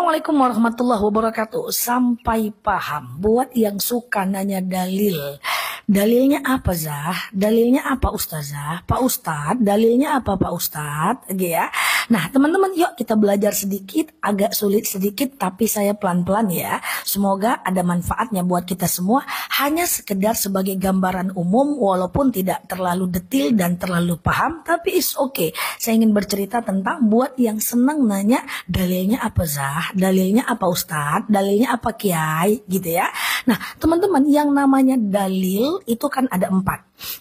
Assalamualaikum warahmatullahi wabarakatuh. Sampai paham. Buat yang suka nanya dalil. Dalilnya apa, Zah? Dalilnya apa, Ustazah? Pak Ustadz, dalilnya apa, Pak Ustadz? Gitu ya. Nah, teman-teman, yuk kita belajar sedikit. Agak sulit sedikit, tapi saya pelan-pelan ya. Semoga ada manfaatnya buat kita semua. Hanya sekedar sebagai gambaran umum, walaupun tidak terlalu detil dan terlalu paham, tapi it's okay. Saya ingin bercerita tentang buat yang senang nanya, dalilnya apa, Zah? Dalilnya apa, Ustadz? Dalilnya apa, Kiai? Gitu ya. Nah, teman-teman, yang namanya dalil itu kan ada 4.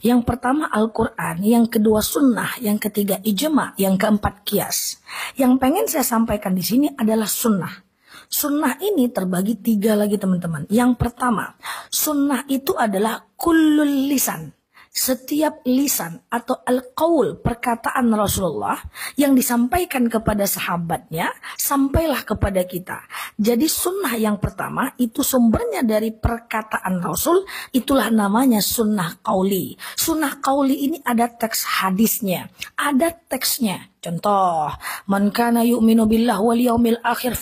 Yang pertama Al-Quran, yang kedua sunnah, yang ketiga ijma, yang keempat qiyas. Yang pengen saya sampaikan di sini adalah sunnah. Sunnah ini terbagi 3 lagi, teman-teman. Yang pertama, sunnah itu adalah kullul lisan. Setiap lisan atau al-qaul, perkataan Rasulullah yang disampaikan kepada sahabatnya, sampailah kepada kita. Jadi sunnah yang pertama itu sumbernya dari perkataan Rasul, itulah namanya sunnah qauli. Sunnah qauli ini ada teks hadisnya, ada teksnya. Contoh, man kana yu'minu billah wal yaumil akhir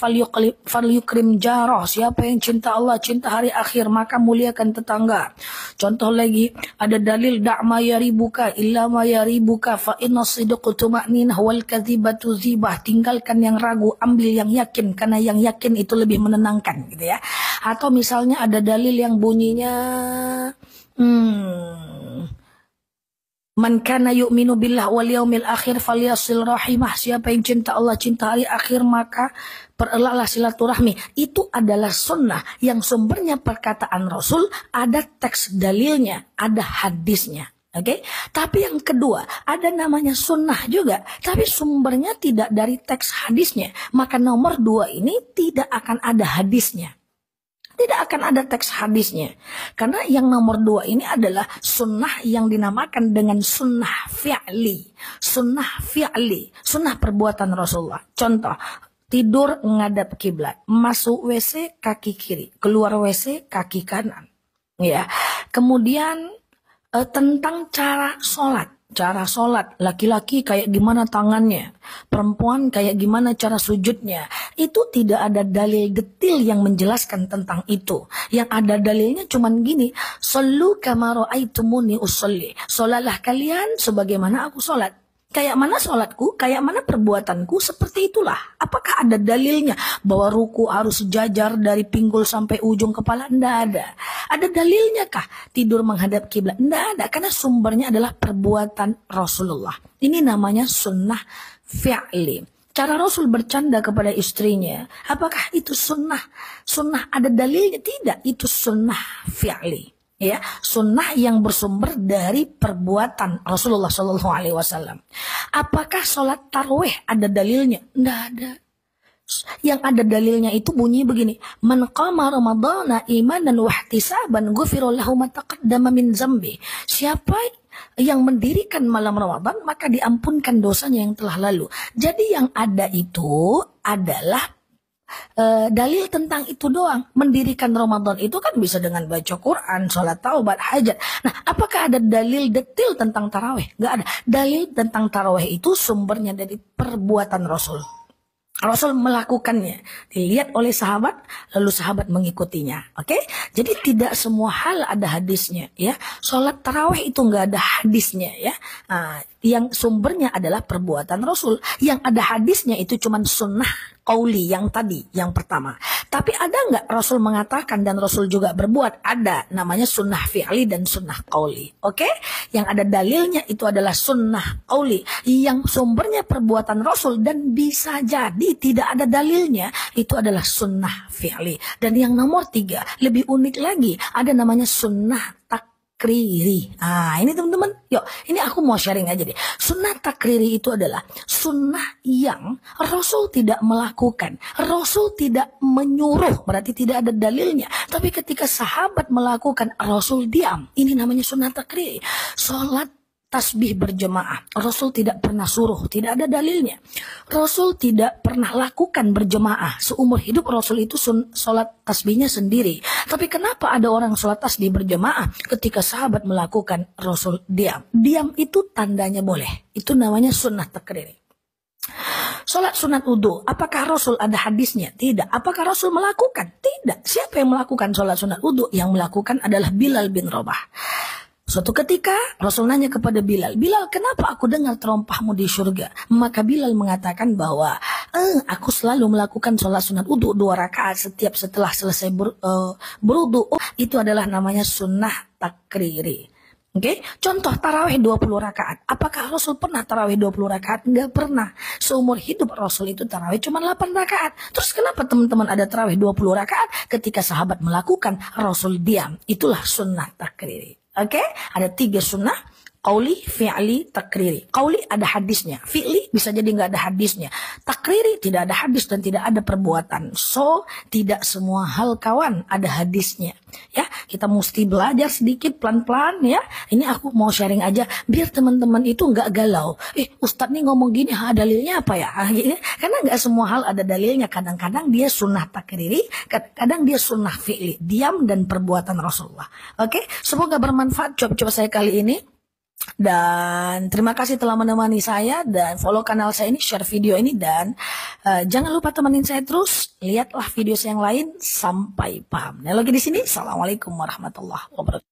falyukrim jarah. Siapa yang cinta Allah, cinta hari akhir, maka muliakan tetangga. Contoh lagi, ada dalil da'ma yaribuka illa ma yaribuka fa inna sidqa tuma'ninah wal kadzibatu dzibah. Tinggalkan yang ragu, ambil yang yakin, karena yang yakin itu lebih menenangkan, gitu ya. Atau misalnya ada dalil yang bunyinya man kana yu'minu billah wal yaumil akhir falyasil rahimah. Siapa yang cinta Allah, cinta hari akhir, maka perelahlah silaturahmi. Itu adalah sunnah yang sumbernya perkataan Rasul, ada teks dalilnya, ada hadisnya. Oke, tapi yang kedua ada namanya sunnah juga, tapi sumbernya tidak dari teks hadisnya. Maka nomor 2 ini tidak akan ada hadisnya. Tidak akan ada teks hadisnya. Karena yang nomor 2 ini adalah sunnah yang dinamakan dengan sunnah fi'li. Sunnah fi'li. Sunnah perbuatan Rasulullah. Contoh, tidur ngadap kiblat. Masuk WC kaki kiri. Keluar WC kaki kanan. Ya. Kemudian tentang cara sholat. Cara sholat, laki-laki kayak gimana tangannya, perempuan kayak gimana cara sujudnya. Itu tidak ada dalil detil yang menjelaskan tentang itu. Yang ada dalilnya cuman gini, shollu kama ra'aitumuni usolli. Sholatlah kalian sebagaimana aku sholat. Kayak mana sholatku, kayak mana perbuatanku, seperti itulah. Apakah ada dalilnya bahwa ruku harus sejajar dari pinggul sampai ujung kepala? Tidak ada. Ada dalilnya kah tidur menghadap kiblat? Tidak ada, karena sumbernya adalah perbuatan Rasulullah. Ini namanya sunnah fi'li. Cara Rasul bercanda kepada istrinya, apakah itu sunnah? Sunnah ada dalilnya? Tidak, itu sunnah fi'li. Ya, sunnah yang bersumber dari perbuatan Rasulullah SAW. Apakah sholat tarawih ada dalilnya? Tidak ada. Yang ada dalilnya itu bunyi begini, man qama ramadhana imanan wa ihtisaban ghufira lahu ma taqaddama min dzambi. Siapa yang mendirikan malam Ramadan maka diampunkan dosanya yang telah lalu. Jadi yang ada itu adalah dalil tentang itu doang. Mendirikan Ramadan itu kan bisa dengan baca Quran, sholat taubat, hajat. Nah, apakah ada dalil detil tentang tarawih? Nggak ada. Dalil tentang tarawih itu sumbernya dari perbuatan Rasul. Rasul melakukannya, dilihat oleh sahabat, lalu sahabat mengikutinya. Oke? Jadi tidak semua hal ada hadisnya, ya. Sholat tarawih itu nggak ada hadisnya, ya. Yang sumbernya adalah perbuatan Rasul. Yang ada hadisnya itu cuma sunnah qauli yang tadi, yang pertama. Tapi ada nggak Rasul mengatakan dan Rasul juga berbuat? Ada, namanya sunnah fi'li dan sunnah qauli. Oke? Yang ada dalilnya itu adalah sunnah qauli, yang sumbernya perbuatan Rasul dan bisa jadi tidak ada dalilnya, itu adalah sunnah fi'li. Dan yang nomor 3, lebih unik lagi, ada namanya sunnah takriri. Ini teman-teman, yuk, ini aku mau sharing aja deh. Sunnah takriri itu adalah sunnah yang Rasul tidak melakukan, Rasul tidak menyuruh, berarti tidak ada dalilnya. Tapi ketika sahabat melakukan, Rasul diam. Ini namanya sunnah takriri. Sholat tasbih berjemaah, Rasul tidak pernah suruh, tidak ada dalilnya. Rasul tidak pernah lakukan berjemaah. Seumur hidup Rasul itu sholat tasbihnya sendiri. Tapi kenapa ada orang sholat tasbih berjemaah? Ketika sahabat melakukan, Rasul diam. Diam itu tandanya boleh. Itu namanya sunnah takriri. Sholat sunat wudhu, apakah Rasul ada hadisnya? Tidak. Apakah Rasul melakukan? Tidak. Siapa yang melakukan sholat sunat wudhu? Yang melakukan adalah Bilal bin Rabah. Suatu ketika Rasul nanya kepada Bilal, Bilal, kenapa aku dengar terompahmu di surga? Maka Bilal mengatakan bahwa aku selalu melakukan sholat sunat wudhu 2 rakaat setiap setelah selesai berwudhu. Itu adalah namanya sunnah takriri. Oke, contoh tarawih 20 rakaat. Apakah Rasul pernah tarawih 20 rakaat? Enggak pernah. Seumur hidup Rasul itu tarawih cuma 8 rakaat. Terus kenapa teman-teman ada tarawih 20 rakaat? Ketika sahabat melakukan, Rasul diam. Itulah sunnah takriri. Oke, ada 3 sunnah. Qauli, fi'li, takriri. Qauli ada hadisnya. Fi'li bisa jadi nggak ada hadisnya. Takriri tidak ada hadis dan tidak ada perbuatan. So, tidak semua hal kawan ada hadisnya. Ya, kita mesti belajar sedikit pelan-pelan ya. Ini aku mau sharing aja biar teman-teman itu nggak galau. Ustadz nih ngomong gini, dalilnya apa ya? Karena nggak semua hal ada dalilnya. Kadang-kadang dia sunnah takriri, kadang dia sunnah fi'li. Diam dan perbuatan Rasulullah. Oke, semoga bermanfaat coba saya kali ini. Dan terima kasih telah menemani saya dan follow kanal saya ini, share video ini dan jangan lupa temenin saya terus, lihatlah video saya yang lain sampai paham. Nah, lagi di sini, assalamualaikum warahmatullahi wabarakatuh.